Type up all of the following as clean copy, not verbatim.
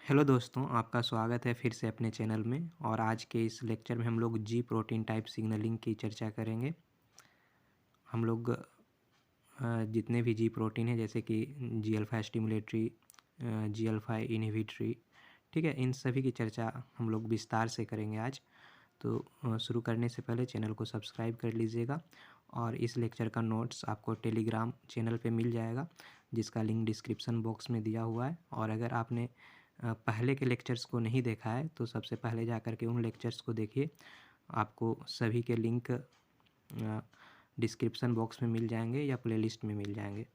Hello दोस्तों, आपका स्वागत है फिर से अपने चैनल में। और आज के इस लेक्चर में हम लोग जी प्रोटीन टाइप सिग्नलिंग की चर्चा करेंगे। हम लोग जितने भी जी प्रोटीन हैं जैसे कि जी अल्फ़ा स्टिमुलेटरी, जी अल्फ़ा इनहिबिटरी, ठीक है, इन सभी की चर्चा हम लोग विस्तार से करेंगे आज। तो शुरू करने से पहले चैनल को सब्सक्राइब कर लीजिएगा और इस लेक्चर का नोट्स आपको टेलीग्राम चैनल पे मिल जाएगा, जिसका लिंक डिस्क्रिप्शन बॉक्स में दिया हुआ है। और अगर आपने पहले के लेक्चर्स को नहीं देखा है तो सबसे पहले जा कर के उन लेक्चर्स को देखिए। आपको सभी के लिंक डिस्क्रिप्शन बॉक्स में मिल जाएंगे या प्लेलिस्ट में मिल जाएंगे।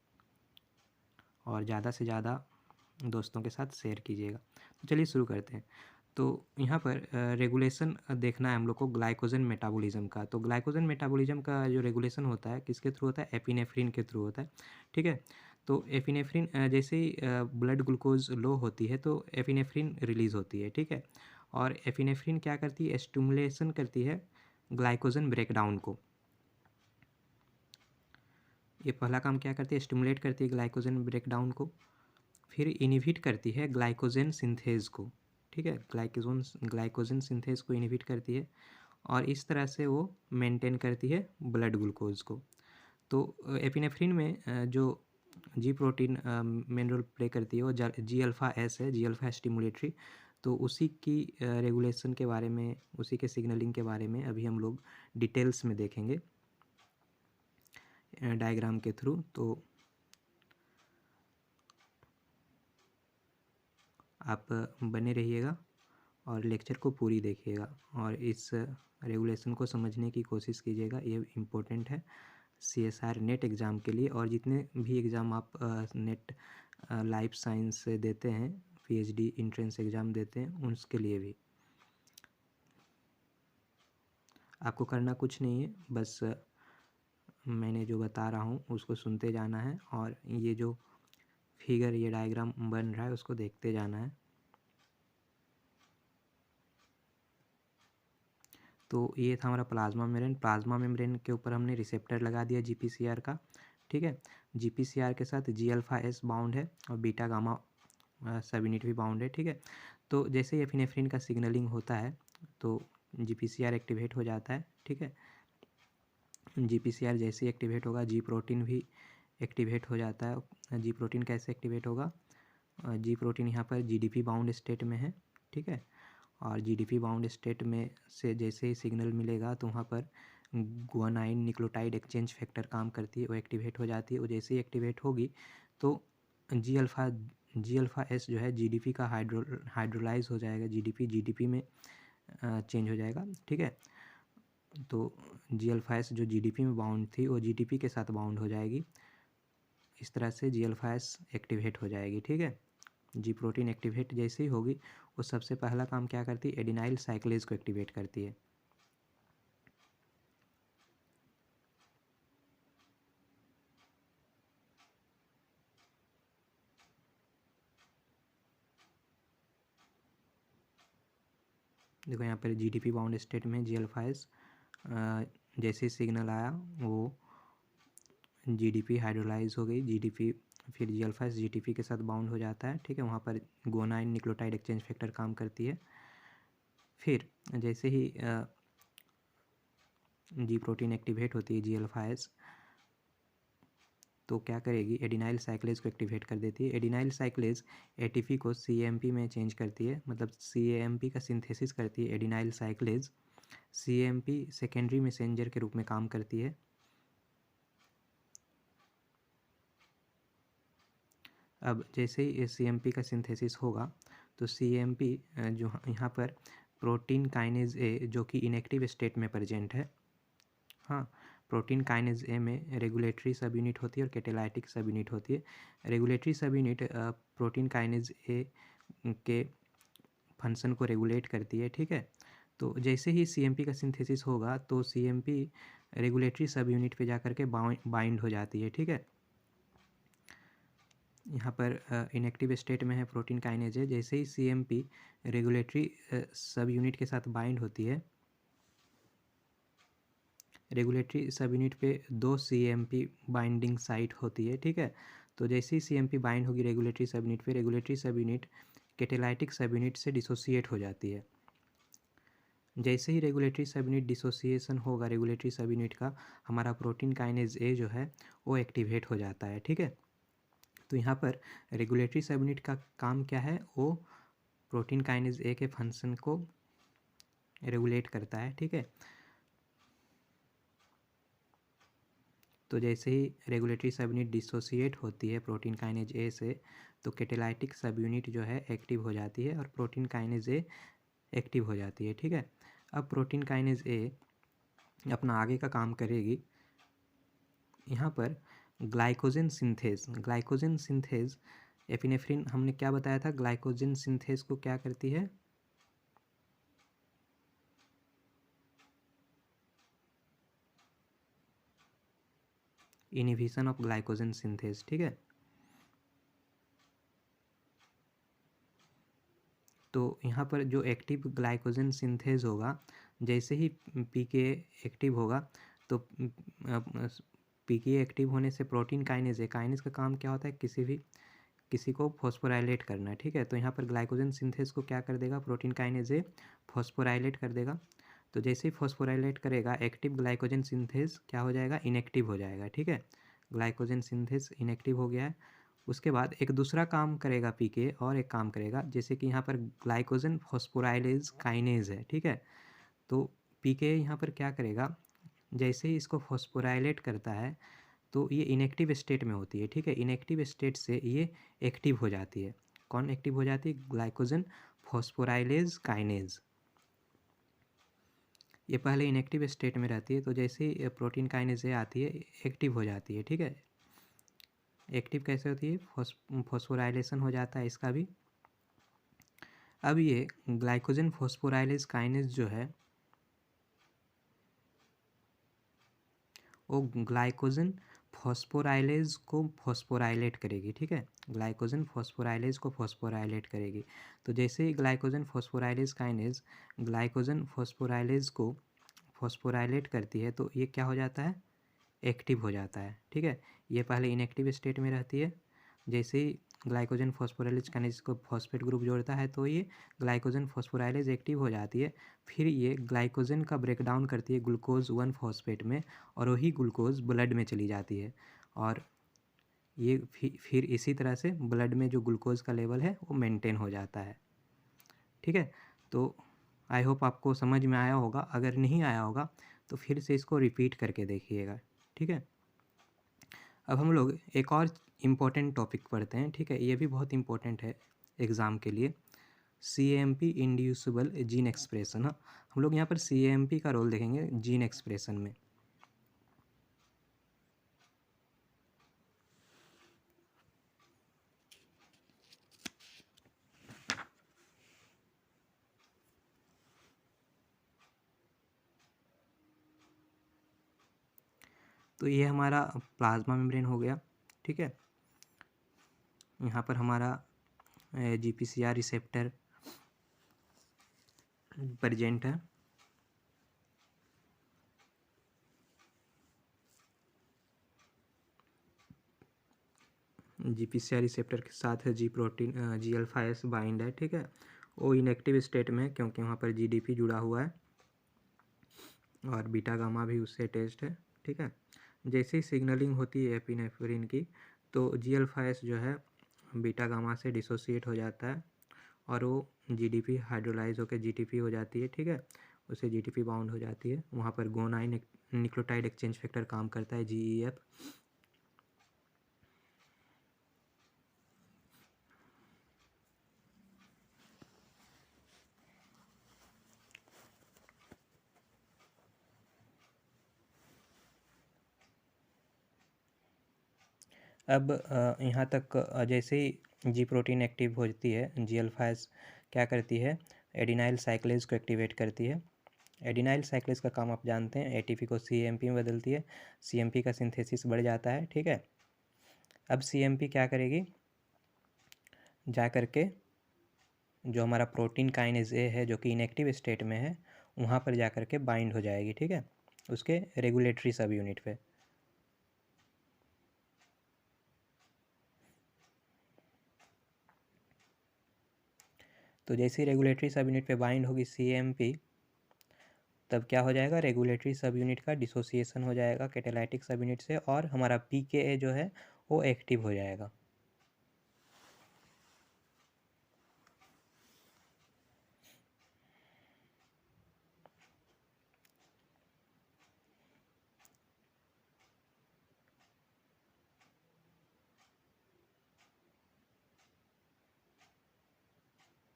और ज़्यादा से ज़्यादा दोस्तों के साथ शेयर कीजिएगा। तो चलिए शुरू करते हैं। तो यहाँ पर रेगुलेशन देखना है हम लोग को ग्लाइकोजन मेटाबॉलिज्म का। तो ग्लाइकोजन मेटाबॉलिज्म का जो रेगुलेशन होता है किसके थ्रू होता है? एपिनेफ्रिन के थ्रू होता है, ठीक है। तो एपिनेफ्रिन जैसे ही ब्लड ग्लूकोज लो होती है तो एपिनेफ्रिन रिलीज़ होती है, ठीक है। और एपिनेफ्रिन क्या करती है? स्टिमुलेशन करती है ग्लाइकोजन ब्रेकडाउन को। ये पहला काम क्या करती है? स्टिमुलेट करती है ग्लाइकोजन ब्रेकडाउन को। फिर इनहिबिट करती है ग्लाइकोजन सिंथेज को, ठीक है। ग्लाइकोजन सिंथेज को इनहिबिट करती है और इस तरह से वो मेंटेन करती है ब्लड ग्लूकोज को। तो एपिनेफ्रिन में जो G protein main role play करती है वो जी अल्फ़ा एस है, जी अल्फ़ा स्टिमुलेटरी। तो उसी की रेगुलेशन के बारे में, उसी के सिग्नलिंग के बारे में अभी हम लोग डिटेल्स में देखेंगे डायग्राम के थ्रू। तो आप बने रहिएगा और लेक्चर को पूरी देखिएगा और इस रेगुलेशन को समझने की कोशिश कीजिएगा। ये इम्पोर्टेंट है CSR नेट एग्ज़ाम के लिए। और जितने भी एग्ज़ाम आप नेट लाइफ साइंस से देते हैं, PhD इंट्रेंस एग्ज़ाम देते हैं, उसके लिए भी आपको करना कुछ नहीं है, बस मैंने जो बता रहा हूँ उसको सुनते जाना है और ये जो फिगर, ये डायग्राम बन रहा है उसको देखते जाना है। तो ये था हमारा प्लाज्मा मेम्ब्रेन। प्लाज्मा मेम्ब्रेन के ऊपर हमने रिसेप्टर लगा दिया GPCR का, ठीक है। GPCR के साथ जी अल्फ़ा एस बाउंड है और बीटा गामा सब यूनिट भी बाउंड है, ठीक है। तो जैसे ही एपिनेफ्रिन का सिग्नलिंग होता है तो GPCR एक्टिवेट हो जाता है, ठीक है। GPCR जैसे ही एक्टिवेट होगा जी प्रोटीन भी एक्टिवेट हो जाता है। जी प्रोटीन कैसे एक्टिवेट होगा? जी प्रोटीन यहाँ पर GDP बाउंड स्टेट में है, ठीक है। और GDP बाउंड स्टेट में से जैसे ही सिग्नल मिलेगा तो वहाँ पर गुआनाइन न्यूक्लियोटाइड एक्सचेंज फैक्टर काम करती है, वो एक्टिवेट हो जाती है। वो जैसे ही एक्टिवेट होगी तो जी अल्फ़ा एस जो है GDP का हाइड्रोलाइज हो जाएगा, GDP में चेंज हो जाएगा, ठीक है। तो जी अल्फ़ा एस जो GDP में बाउंड थी वो GDP के साथ बाउंड हो जाएगी। इस तरह से जी अल्फ़ा एस एक्टिवेट हो जाएगी, ठीक है। जी प्रोटीन एक्टिवेट जैसे ही होगी वो सबसे पहला काम क्या करती है? एडिनाइल साइक्लेज को एक्टिवेट करती है। देखो यहाँ पर GDP बाउंड स्टेट में जी अल्फ़ा एस जैसे सिग्नल आया वो GDP हाइड्रोलाइज हो गई, GDP फिर जी अल्फ़ा एस GDP के साथ बाउंड हो जाता है, ठीक है। वहाँ पर गुआनाइन न्यूक्लियोटाइड एक्सचेंज फैक्टर काम करती है। फिर जैसे ही जी प्रोटीन एक्टिवेट होती है जी अल्फ़ा एस, तो क्या करेगी? एडिनाइल साइक्लेज को एक्टिवेट कर देती है। एडिनाइल साइक्लेज ATP को CAMP में चेंज करती है, मतलब CAMP का सिंथेसिस करती है एडिनाइल साइक्लेज। CAMP सेकेंडरी मैसेंजर के रूप में काम करती है। अब जैसे ही CAMP का सिंथेसिस होगा तो CAMP जो यहाँ पर प्रोटीन काइनेज ए जो कि इनएक्टिव स्टेट में प्रेजेंट है, हाँ, प्रोटीन काइनेज ए में रेगुलेटरी सब यूनिट होती है और कैटालाइटिक सब यूनिट होती है। रेगुलेटरी सब यूनिट प्रोटीन काइनेज ए के फंक्शन को रेगुलेट करती है, ठीक है। तो जैसे ही CAMP का सिंथेसिस होगा तो CAMP रेगुलेटरी सब यूनिट पे जाकर के बाइंड हो जाती है, ठीक है। यहाँ पर इनएक्टिव स्टेट में है प्रोटीन काइनेज है। जैसे ही CAMP रेगुलेटरी सब यूनिट के साथ बाइंड होती है, रेगुलेटरी सब यूनिट पे 2 CAMP बाइंडिंग साइट होती है, ठीक है। तो जैसे ही CAMP बाइंड होगी रेगुलेटरी सब यूनिट पे, रेगुलेटरी सब यूनिट कैटेलाइटिक सब यूनिट से डिसोसिएट हो जाती है। जैसे ही रेगुलेटरी सब यूनिट डिसोसिएशन होगा रेगुलेटरी सब यूनिट का, हमारा प्रोटीन काइनेज ए जो है वो एक्टिवेट हो जाता है। ठीक है, तो यहाँ पर रेगुलेटरी सब यूनिट का काम क्या है, वो प्रोटीन काइनेज ए के फंक्शन को रेगुलेट करता है। ठीक है, तो जैसे ही रेगुलेटरी सब यूनिट डिसोसिएट होती है प्रोटीन काइनेज ए से, तो कैटेलाइटिक सब यूनिट जो है एक्टिव हो जाती है और प्रोटीन काइनेज ए एक्टिव हो जाती है। ठीक है, अब प्रोटीन काइनेज ए अपना आगे का काम करेगी। यहाँ पर ग्लाइकोजन सिंथेज एपिनेफ्रिन, हमने क्या बताया था, ग्लाइकोजन सिंथेज को क्या करती है, इनहिबिशन ऑफ ग्लाइकोजन सिंथेज। ठीक है, तो यहाँ पर जो एक्टिव ग्लाइकोजन सिंथेज होगा, जैसे ही पीके एक्टिव होगा तो पीके एक्टिव होने से प्रोटीन काइनेज है, काइनेज का काम क्या होता है, किसी को फॉस्फोराइलेट करना है। ठीक है, तो यहाँ पर ग्लाइकोजन सिंथेज को क्या कर देगा, प्रोटीन काइनेज ए फॉस्फोराइलेट कर देगा। तो जैसे ही फॉस्फोराइलेट करेगा एक्टिव ग्लाइकोजन सिंथेज क्या हो जाएगा, इनएक्टिव हो जाएगा। ठीक है, ग्लाइकोजन सिंथेज इनएक्टिव हो गया है। उसके बाद एक दूसरा काम करेगा पीके और एक काम करेगा, जैसे कि यहाँ पर ग्लाइकोजन फॉस्फोराइलेज काइनेज है। ठीक है, तो पीके यहाँ पर क्या करेगा, जैसे ही इसको फॉस्फोराइलेट करता है तो ये इनएक्टिव स्टेट में होती है। ठीक है, इनएक्टिव स्टेट से ये एक्टिव हो जाती है। कौन एक्टिव हो जाती है, ग्लाइकोजन फॉस्फोराइलेज काइनेज। ये पहले इनएक्टिव स्टेट में रहती है, तो जैसे ही प्रोटीन काइनेज आती है एक्टिव हो जाती है। ठीक है, एक्टिव कैसे होती है, फॉस्फोराइलेशन हो जाता है इसका भी। अब ये ग्लाइकोजन फॉस्फोराइलेज काइनेज जो है वो ग्लाइकोजन फॉस्फोराइलेज को फॉस्फोराइलेट करेगी। ठीक है, ग्लाइकोजन फॉस्फोराइलेज को फॉस्फोराइलेट करेगी। तो जैसे ही glycogen phosphorylase kinase glycogen phosphorylase को फॉस्फोराइलेट करती है तो ये क्या हो जाता है, एक्टिव हो जाता है। ठीक है, ये पहले इनएक्टिव स्टेट में रहती है, जैसे ही ग्लाइकोजन फॉस्फोराइलेज काइनेज को फॉस्फेट ग्रुप जोड़ता है तो ये ग्लाइकोजन फॉस्फोराइलेज एक्टिव हो जाती है। फिर ये ग्लाइकोजन का ब्रेकडाउन करती है ग्लूकोज 1 फॉस्फेट में, और वही ग्लूकोज ब्लड में चली जाती है, और ये फिर इसी तरह से ब्लड में जो ग्लूकोज का लेवल है वो मेंटेन हो जाता है। ठीक है, तो आई होप आपको समझ में आया होगा, अगर नहीं आया होगा तो फिर से इसको रिपीट करके देखिएगा। ठीक है, अब हम लोग एक और इम्पोर्टेंट टॉपिक पढ़ते हैं। ठीक है, ये भी बहुत इम्पोर्टेंट है एग्ज़ाम के लिए, CAMP इंड्यूसिबल जीन एक्सप्रेशन। हाँ, हम लोग यहाँ पर CAMP का रोल देखेंगे जीन एक्सप्रेशन में। तो ये हमारा प्लाज्मा मेम्ब्रेन हो गया। ठीक है, यहाँ पर हमारा GPCR रिसेप्टर प्रेजेंट है। GPCR रिसेप्टर के साथ जी प्रोटीन G-अल्फा-S बाइंड है। ठीक है, वो इनएक्टिव स्टेट में है क्योंकि वहाँ पर GDP जुड़ा हुआ है और बीटा गामा भी उससे अटैच्ड है। ठीक है, जैसे ही सिग्नलिंग होती है एपिनेफ्रिन की तो G-अल्फा-S जो है बीटा गामा से डिसोसिएट हो जाता है और वो GDP हाइड्रोलाइज होकर GTP हो जाती है। ठीक है, उससे GTP बाउंड हो जाती है। वहाँ पर गोनाइन न्यूक्लियोटाइड एक्सचेंज फैक्टर काम करता है, GEF। अब यहाँ तक जैसे ही जी प्रोटीन एक्टिव होती है, G-अल्फा-S क्या करती है, एडिनाइल साइक्लेज को एक्टिवेट करती है। एडिनाइल साइक्लेज का काम आप जानते हैं, ATP को CAMP में बदलती है, CMP का सिंथेसिस बढ़ जाता है। ठीक है, अब CMP क्या करेगी, जा करके जो हमारा प्रोटीन काइनेज ए है जो कि इनएक्टिव स्टेट में है वहाँ पर जा करके बाइंड हो जाएगी। ठीक है, उसके रेगुलेटरी सब यूनिट पे। तो जैसे ही रेगुलेटरी सब यूनिट पे बाइंड होगी CAMP, तब क्या हो जाएगा, रेगुलेटरी सब यूनिट का डिसोसिएशन हो जाएगा कैटालाइटिक सब यूनिट से, और हमारा PKA जो है वो एक्टिव हो जाएगा।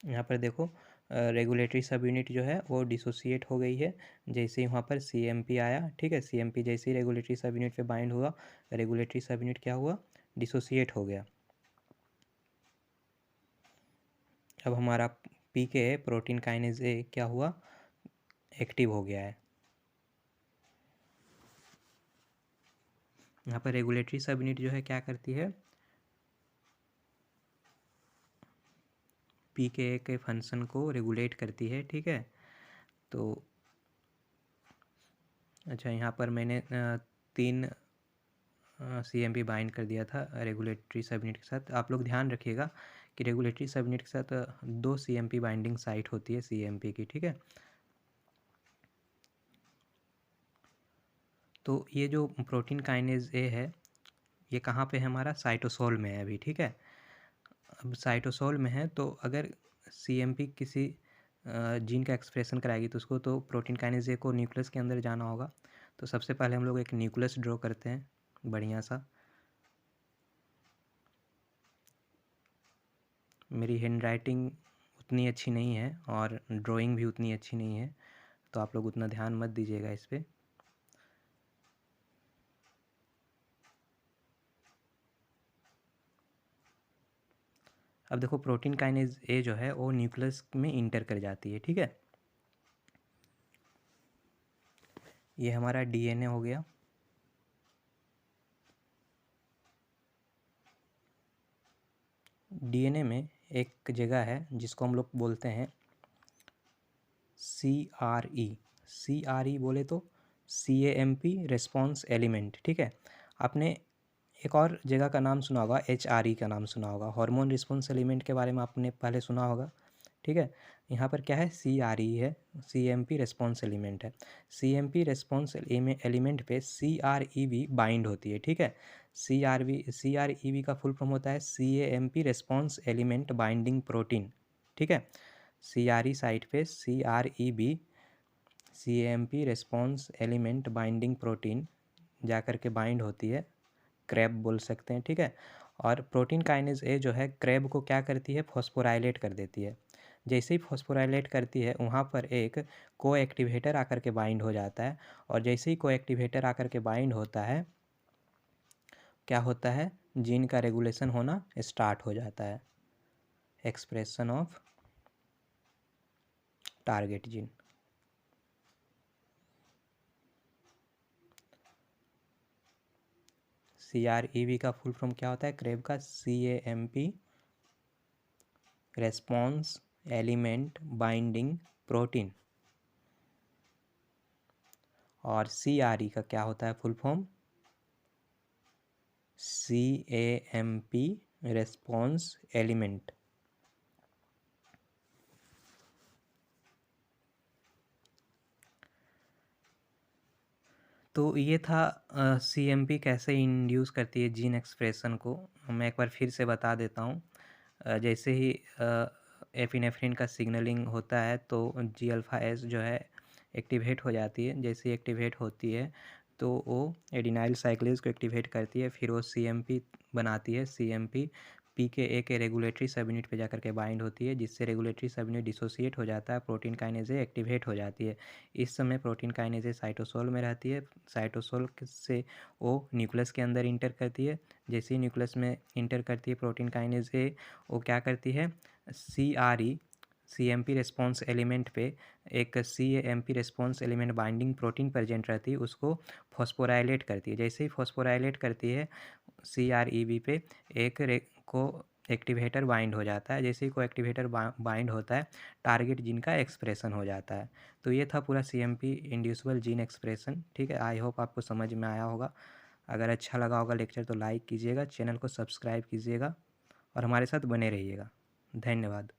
यहाँ पर देखो रेगुलेटरी सब यूनिट जो है वो डिसोसिएट हो गई है जैसे ही वहाँ पर CMP आया। ठीक है, CMP जैसे ही रेगुलेटरी सब यूनिट पे बाइंड हुआ, रेगुलेटरी सब यूनिट क्या हुआ, डिसोसिएट हो गया। अब हमारा PKA प्रोटीन काइनेज A क्या हुआ, एक्टिव हो गया है। यहाँ पर रेगुलेटरी सब यूनिट जो है क्या करती है, PKA के फंक्शन को रेगुलेट करती है। ठीक है, तो अच्छा यहाँ पर मैंने 3 CMP बाइंड कर दिया था रेगुलेटरी सब यूनिट के साथ। आप लोग ध्यान रखिएगा कि रेगुलेटरी सब यूनिट के साथ 2 CMP बाइंडिंग साइट होती है CMP की। ठीक है, तो ये जो प्रोटीन काइनेज A है ये कहाँ पे है, हमारा साइटोसोल में है अभी। ठीक है, अब साइटोसोल में है तो अगर CMP किसी जीन का एक्सप्रेशन कराएगी तो उसको तो प्रोटीन काइनेज A को न्यूक्लियस के अंदर जाना होगा। तो सबसे पहले हम लोग एक न्यूक्लियस ड्रॉ करते हैं बढ़िया सा। मेरी हैंड राइटिंग उतनी अच्छी नहीं है और ड्राइंग भी उतनी अच्छी नहीं है, तो आप लोग उतना ध्यान मत दीजिएगा इस पर। अब देखो प्रोटीन काइनेज A जो है वो न्यूक्लियस में इंटर कर जाती है। ठीक है, ये हमारा DNA हो गया। DNA में एक जगह है जिसको हम लोग बोलते हैं CRE बोले तो CAMP रेस्पॉन्स एलिमेंट। ठीक है, आपने एक और जगह का नाम सुना होगा, HRE का नाम सुना होगा, हार्मोन रिस्पॉन्स एलिमेंट के बारे में आपने पहले सुना होगा। ठीक है, यहाँ पर क्या है, CRE है, CMP रेस्पॉन्स एलिमेंट है। CMP रेस्पॉन्स एलिमेंट पे CREB बाइंड होती है। ठीक है, CREB का फुल फॉर्म होता है CAMP response element binding protein. ठीक है, CRE साइट पे CREB CAMP response element binding protein जा कर के बाइंड होती है, क्रैब बोल सकते हैं। ठीक है, और प्रोटीन काइनेज A जो है क्रैब को क्या करती है, फॉस्फोराइलेट कर देती है। जैसे ही फॉस्फोराइलेट करती है वहाँ पर एक को एक्टिवेटर आकर के बाइंड हो जाता है, और जैसे ही को एक्टिवेटर आकर के बाइंड होता है क्या होता है, जीन का रेगुलेशन होना स्टार्ट हो जाता है, expression of target gene. CREB का फुल फॉर्म क्या होता है, क्रैब का CAMP response element binding protein. और CRE का क्या होता है full form, CAMP response element. तो ये था CMP कैसे इंड्यूस करती है जीन एक्सप्रेशन को। मैं एक बार फिर से बता देता हूँ। जैसे ही एपिनेफ्रिन का सिग्नलिंग होता है तो G-alpha-S जो है एक्टिवेट हो जाती है। जैसे ही एक्टिवेट होती है तो वो एडिनाइल साइक्लेज को एक्टिवेट करती है, फिर वो CMP बनाती है। CMP PKA के रेगुलेटरी सब यूनिट पे जाकर के बाइंड होती है, जिससे रेगुलेटरी सब यूनिट डिसोसिएट हो जाता है, प्रोटीन काइनेज A एक्टिवेट हो जाती है। इस समय प्रोटीन काइनेज A साइटोसोल में रहती है। साइटोसोल से वो न्यूक्लियस के अंदर इंटर करती है। जैसे ही न्यूक्लियस में इंटर करती है प्रोटीन काइनेज A, वो क्या करती है, CRE CMP रेस्पॉन्स एलिमेंट पे एक CAMP response element binding protein present रहती है, उसको फॉस्फोराइलेट करती है। जैसे ही फॉस्फोराइलेट करती है CREB पे एक को एक्टिवेटर बाइंड हो जाता है। जैसे ही को एक्टिवेटर बाइंड होता है टारगेट जीन का एक्सप्रेशन हो जाता है। तो ये था पूरा CMP इंड्यूसिबल जीन एक्सप्रेशन। ठीक है, आई होप आपको समझ में आया होगा। अगर अच्छा लगा होगा लेक्चर तो लाइक कीजिएगा, चैनल को सब्सक्राइब कीजिएगा और हमारे साथ बने रहिएगा। धन्यवाद।